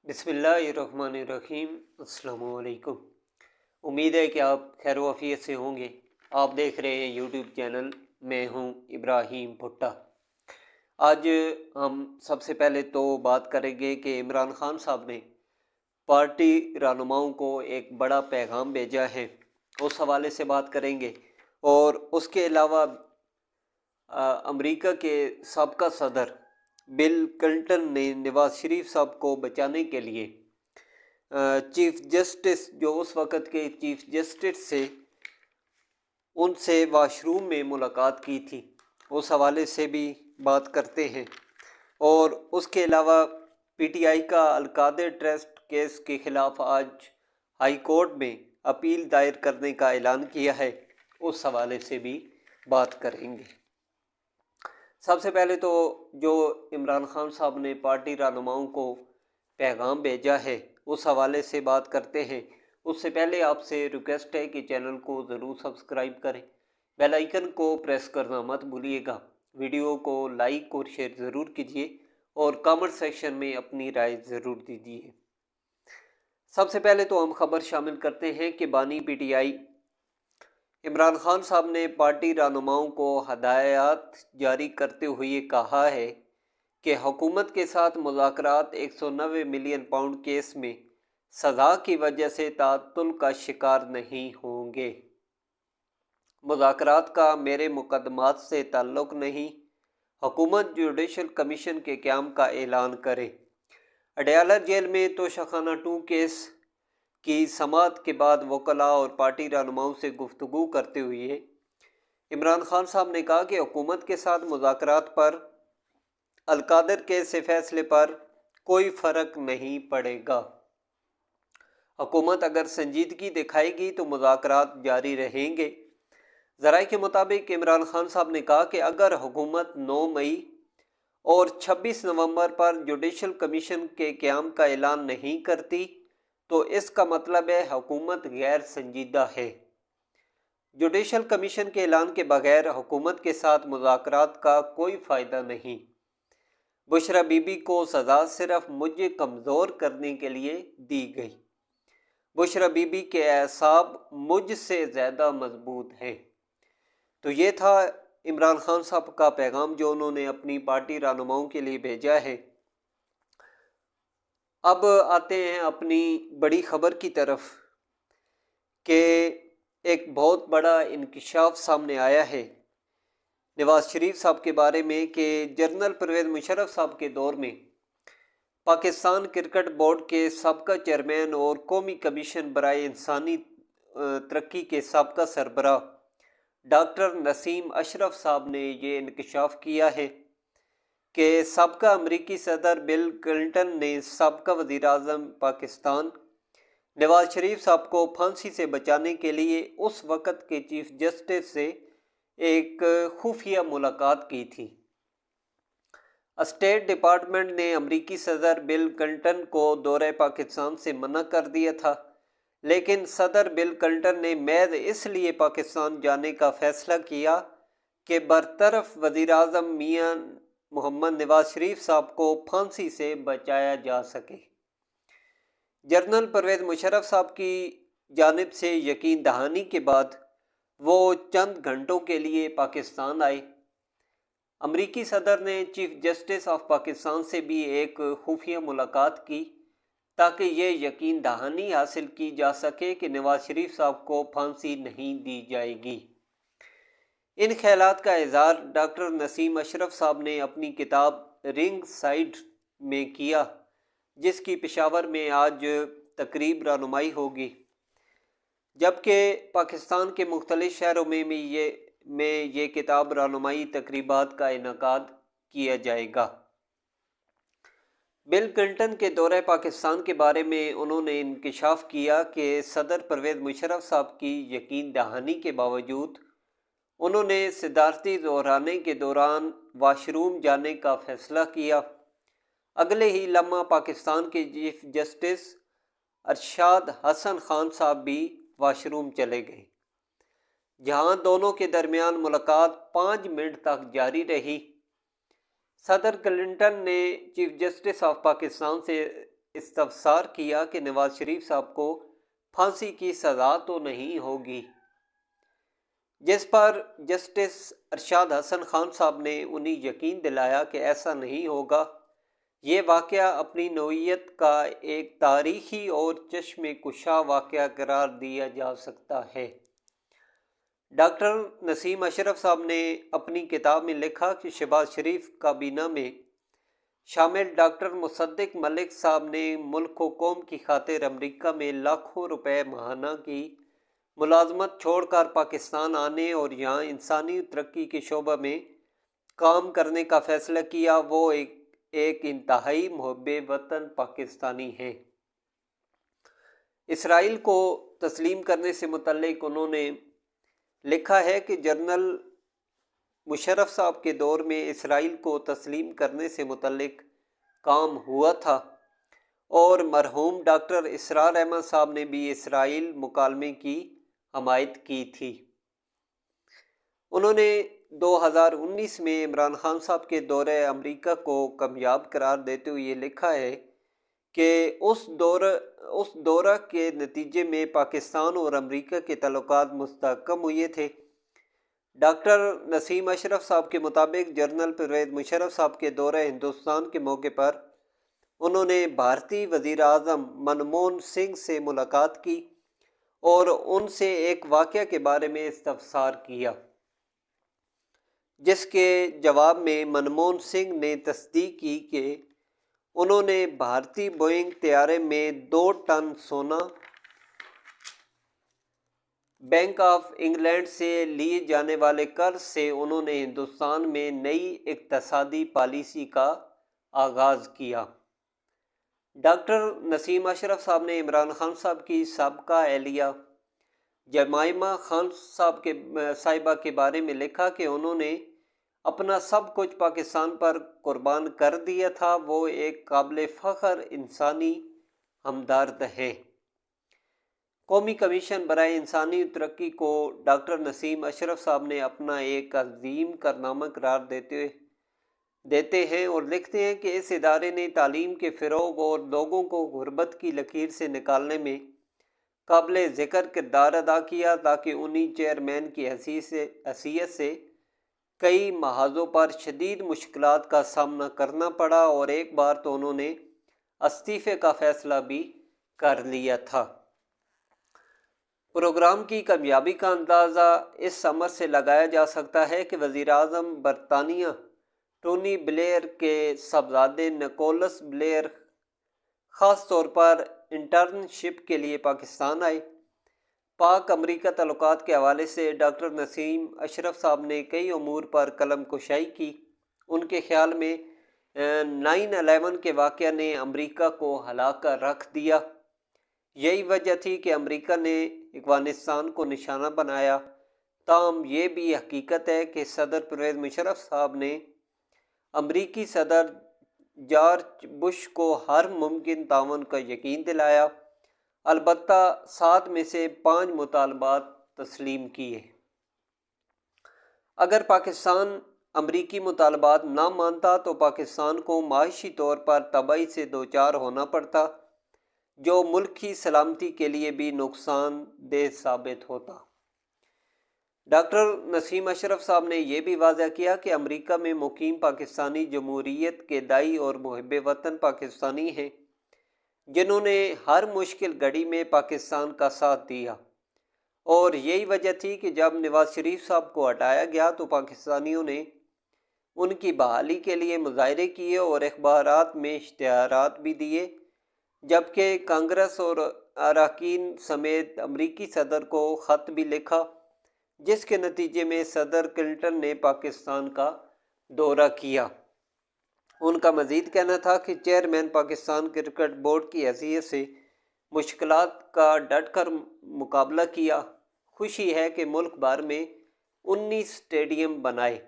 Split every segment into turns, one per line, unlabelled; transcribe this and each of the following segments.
بسم اللہ الرحمن الرحیم۔ السلام علیکم۔ امید ہے کہ آپ خیر و عافیت سے ہوں گے۔ آپ دیکھ رہے ہیں یوٹیوب چینل، میں ہوں ابراہیم بھٹا۔ آج ہم سب سے پہلے تو بات کریں گے کہ عمران خان صاحب نے پارٹی رہنماؤں کو ایک بڑا پیغام بھیجا ہے، اس حوالے سے بات کریں گے۔ اور اس کے علاوہ امریکہ کے سابقہ صدر بل کلنٹن نے نواز شریف صاحب کو بچانے کے لیے چیف جسٹس، جو اس وقت کے چیف جسٹس سے ان سے واش روم میں ملاقات کی تھی، اس حوالے سے بھی بات کرتے ہیں۔ اور اس کے علاوہ پی ٹی آئی کا القادر ٹرسٹ کیس کے خلاف آج ہائی کورٹ میں اپیل دائر کرنے کا اعلان کیا ہے، اس حوالے سے بھی بات کریں گے۔ سب سے پہلے تو جو عمران خان صاحب نے پارٹی رہنماؤں کو پیغام بھیجا ہے، اس حوالے سے بات کرتے ہیں۔ اس سے پہلے آپ سے ریکویسٹ ہے کہ چینل کو ضرور سبسکرائب کریں، بیل آئیکن کو پریس کرنا مت بھولیے گا، ویڈیو کو لائک اور شیئر ضرور کیجیے، اور کامنٹ سیکشن میں اپنی رائے ضرور دیجیے۔ سب سے پہلے تو ہم خبر شامل کرتے ہیں کہ بانی P T I Imran Khan صاحب نے پارٹی رہنماؤں کو ہدایات جاری کرتے ہوئے کہا ہے کہ حکومت کے ساتھ مذاکرات 190 ملین پاؤنڈ کیس میں سزا کی وجہ سے تعطل کا شکار نہیں ہوں گے۔ مذاکرات کا میرے مقدمات سے تعلق نہیں، حکومت جوڈیشل کمیشن کے قیام کا اعلان کرے۔ اڈیالہ جیل میں توشخانہ 2 کیس کی سماعت کے بعد وکلاء اور پارٹی رہنماؤں سے گفتگو کرتے ہوئے عمران خان صاحب نے کہا کہ حکومت کے ساتھ مذاکرات پر القادر کیس سے فیصلے پر کوئی فرق نہیں پڑے گا۔ حکومت اگر سنجیدگی دکھائے گی تو مذاکرات جاری رہیں گے۔ ذرائع کے مطابق عمران خان صاحب نے کہا کہ اگر حکومت 9 مئی اور 26 نومبر پر جوڈیشل کمیشن کے قیام کا اعلان نہیں کرتی تو اس کا مطلب ہے حکومت غیر سنجیدہ ہے۔ جوڈیشل کمیشن کے اعلان کے بغیر حکومت کے ساتھ مذاکرات کا کوئی فائدہ نہیں۔ بشرا بی بی کو سزا صرف مجھے کمزور کرنے کے لیے دی گئی۔ بشرا بی بی کے اعصاب مجھ سے زیادہ مضبوط ہیں۔ تو یہ تھا عمران خان صاحب کا پیغام جو انہوں نے اپنی پارٹی رہنماؤں کے لیے بھیجا ہے۔ اب آتے ہیں اپنی بڑی خبر کی طرف کہ ایک بہت بڑا انکشاف سامنے آیا ہے نواز شریف صاحب کے بارے میں کہ جنرل پرویز مشرف صاحب کے دور میں پاکستان کرکٹ بورڈ کے سابقہ چیئرمین اور قومی کمیشن برائے انسانی ترقی کے سابقہ سربراہ ڈاکٹر نسیم اشرف صاحب نے یہ انکشاف کیا ہے کہ سابقہ امریکی صدر بل کلنٹن نے سابقہ وزیر اعظم پاکستان نواز شریف صاحب کو پھانسی سے بچانے کے لیے اس وقت کے چیف جسٹس سے ایک خفیہ ملاقات کی تھی۔ اسٹیٹ ڈپارٹمنٹ نے امریکی صدر بل کلنٹن کو دورہ پاکستان سے منع کر دیا تھا، لیکن صدر بل کلنٹن نے محض اس لیے پاکستان جانے کا فیصلہ کیا کہ برطرف وزیر اعظم میاں محمد نواز شریف صاحب کو پھانسی سے بچایا جا سکے۔ جنرل پرویز مشرف صاحب کی جانب سے یقین دہانی کے بعد وہ چند گھنٹوں کے لیے پاکستان آئے۔ امریکی صدر نے چیف جسٹس آف پاکستان سے بھی ایک خفیہ ملاقات کی تاکہ یہ یقین دہانی حاصل کی جا سکے کہ نواز شریف صاحب کو پھانسی نہیں دی جائے گی۔ ان خیالات کا اظہار ڈاکٹر نسیم اشرف صاحب نے اپنی کتاب رنگ سائڈ میں کیا، جس کی پشاور میں آج تقریب رونمائی ہوگی، جبکہ پاکستان کے مختلف شہروں میں یہ کتاب رونمائی تقریبات کا انعقاد کیا جائے گا۔ بل کلنٹن کے دورہ پاکستان کے بارے میں انہوں نے انکشاف کیا کہ صدر پرویز مشرف صاحب کی یقین دہانی کے باوجود انہوں نے صدارتی دورے کے دوران واش روم جانے کا فیصلہ کیا۔ اگلے ہی لمحہ پاکستان کے چیف جسٹس ارشاد حسن خان صاحب بھی واش روم چلے گئے، جہاں دونوں کے درمیان ملاقات 5 منٹ تک جاری رہی۔ صدر کلنٹن نے چیف جسٹس آف پاکستان سے استفسار کیا کہ نواز شریف صاحب کو پھانسی کی سزا تو نہیں ہوگی، جس پر جسٹس ارشاد حسن خان صاحب نے انہیں یقین دلایا کہ ایسا نہیں ہوگا۔ یہ واقعہ اپنی نوعیت کا ایک تاریخی اور چشم کشا واقعہ قرار دیا جا سکتا ہے۔ ڈاکٹر نسیم اشرف صاحب نے اپنی کتاب میں لکھا کہ شہباز شریف کابینہ میں شامل ڈاکٹر مصدق ملک صاحب نے ملک و قوم کی خاطر امریکہ میں لاکھوں روپے ماہانہ کی ملازمت چھوڑ کر پاکستان آنے اور یہاں انسانی ترقی کے شعبہ میں کام کرنے کا فیصلہ کیا۔ وہ ایک انتہائی محب وطن پاکستانی ہیں۔ اسرائیل کو تسلیم کرنے سے متعلق انہوں نے لکھا ہے کہ جنرل مشرف صاحب کے دور میں اسرائیل کو تسلیم کرنے سے متعلق کام ہوا تھا، اور مرحوم ڈاکٹر اسرار احمد صاحب نے بھی اسرائیل مکالمے کی حمایت کی تھی۔ انہوں نے 2019 میں عمران خان صاحب کے دورہ امریکہ کو کامیاب قرار دیتے ہوئے یہ لکھا ہے کہ اس دورہ کے نتیجے میں پاکستان اور امریکہ کے تعلقات مستحکم ہوئے تھے۔ ڈاکٹر نسیم اشرف صاحب کے مطابق جنرل پرویز مشرف صاحب کے دورہ ہندوستان کے موقع پر انہوں نے بھارتی وزیر اعظم منموہن سنگھ سے ملاقات کی اور ان سے ایک واقعہ کے بارے میں استفسار کیا، جس کے جواب میں منموہن سنگھ نے تصدیق کی کہ انہوں نے بھارتی بوئنگ طیارے میں 2 ٹن سونا بینک آف انگلینڈ سے لیے جانے والے قرض سے انہوں نے ہندوستان میں نئی اقتصادی پالیسی کا آغاز کیا۔ ڈاکٹر نسیم اشرف صاحب نے عمران خان صاحب کی سابقہ اہلیہ جمائمہ خان صاحبہ کے بارے میں لکھا کہ انہوں نے اپنا سب کچھ پاکستان پر قربان کر دیا تھا۔ وہ ایک قابل فخر انسانی ہمدرد ہیں۔ قومی کمیشن برائے انسانی ترقی کو ڈاکٹر نسیم اشرف صاحب نے اپنا ایک عظیم کارنامہ قرار دیتے ہیں اور لکھتے ہیں کہ اس ادارے نے تعلیم کے فروغ اور لوگوں کو غربت کی لکیر سے نکالنے میں قابل ذکر کردار ادا کیا، تاکہ انہیں چیئرمین کی حیثیت سے کئی محاذوں پر شدید مشکلات کا سامنا کرنا پڑا، اور ایک بار تو انہوں نے استعفے کا فیصلہ بھی کر لیا تھا۔ پروگرام کی کامیابی کا اندازہ اس عمل سے لگایا جا سکتا ہے کہ وزیر اعظم برطانیہ ٹونی بلیئر کے صاحبزادے نکولس بلیئر خاص طور پر انٹرنشپ کے لیے پاکستان آئے۔ پاک امریکہ تعلقات کے حوالے سے ڈاکٹر نسیم اشرف صاحب نے کئی امور پر قلم کشائی کی۔ ان کے خیال میں 9/11 کے واقعہ نے امریکہ کو ہلا کر رکھ دیا۔ یہی وجہ تھی کہ امریکہ نے افغانستان کو نشانہ بنایا۔ تاہم یہ بھی حقیقت ہے کہ صدر پرویز مشرف صاحب نے امریکی صدر جارج بش کو ہر ممکن تعاون کا یقین دلایا، البتہ 7 میں سے 5 مطالبات تسلیم کیے۔ اگر پاکستان امریکی مطالبات نہ مانتا تو پاکستان کو معاشی طور پر تباہی سے دوچار ہونا پڑتا، جو ملک کی سلامتی کے لیے بھی نقصان دہ ثابت ہوتا۔ ڈاکٹر نسیم اشرف صاحب نے یہ بھی واضح کیا کہ امریکہ میں مقیم پاکستانی جمہوریت کے داعی اور محب وطن پاکستانی ہیں، جنہوں نے ہر مشکل گھڑی میں پاکستان کا ساتھ دیا، اور یہی وجہ تھی کہ جب نواز شریف صاحب کو ہٹایا گیا تو پاکستانیوں نے ان کی بحالی کے لیے مظاہرے کیے اور اخبارات میں اشتہارات بھی دیے، جبکہ کانگریس اور اراکین سمیت امریکی صدر کو خط بھی لکھا، جس کے نتیجے میں صدر کلنٹن نے پاکستان کا دورہ کیا۔ ان کا مزید کہنا تھا کہ چیئرمین پاکستان کرکٹ بورڈ کی حیثیت سے مشکلات کا ڈٹ کر مقابلہ کیا۔ خوشی ہے کہ ملک بھر میں 19 اسٹیڈیم بنائے۔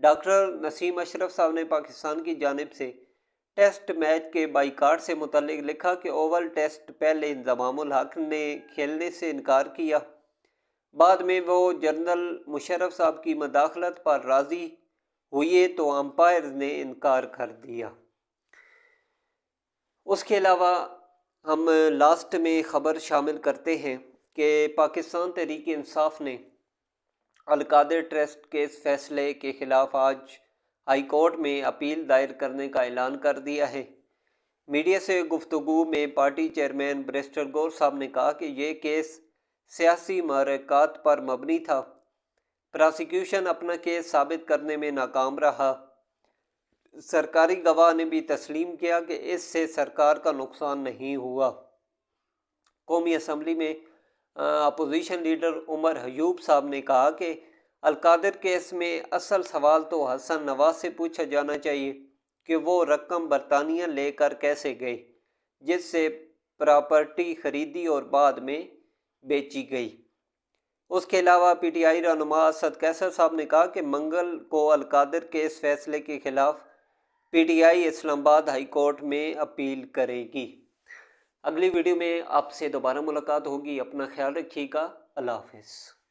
ڈاکٹر نسیم اشرف صاحب نے پاکستان کی جانب سے ٹیسٹ میچ کے بائیکاٹ سے متعلق لکھا کہ اوول ٹیسٹ پہلے انضمام الحق نے کھیلنے سے انکار کیا، بعد میں وہ جنرل مشرف صاحب کی مداخلت پر راضی ہوئے تو امپائرز نے انکار کر دیا۔ اس کے علاوہ ہم لاسٹ میں خبر شامل کرتے ہیں کہ پاکستان تحریک انصاف نے القادر ٹرسٹ کے اس فیصلے کے خلاف آج ہائی کورٹ میں اپیل دائر کرنے کا اعلان کر دیا ہے۔ میڈیا سے گفتگو میں پارٹی چیئرمین بیرسٹر گور صاحب نے کہا کہ یہ کیس سیاسی محرکات پر مبنی تھا۔ پراسیکیوشن اپنا کیس ثابت کرنے میں ناکام رہا۔ سرکاری گواہ نے بھی تسلیم کیا کہ اس سے سرکار کا نقصان نہیں ہوا۔ قومی اسمبلی میں اپوزیشن لیڈر عمر ایوب صاحب نے کہا کہ القادر کیس میں اصل سوال تو حسن نواز سے پوچھا جانا چاہیے کہ وہ رقم برطانیہ لے کر کیسے گئے جس سے پراپرٹی خریدی اور بعد میں بیچی گئی۔ اس کے علاوہ پی ٹی آئی رہنما اسد قیصر صاحب نے کہا کہ منگل کو القادر کے اس فیصلے کے خلاف پی ٹی آئی اسلام آباد ہائی کورٹ میں اپیل کرے گی۔ اگلی ویڈیو میں آپ سے دوبارہ ملاقات ہوگی۔ اپنا خیال رکھیے گا۔ اللہ حافظ۔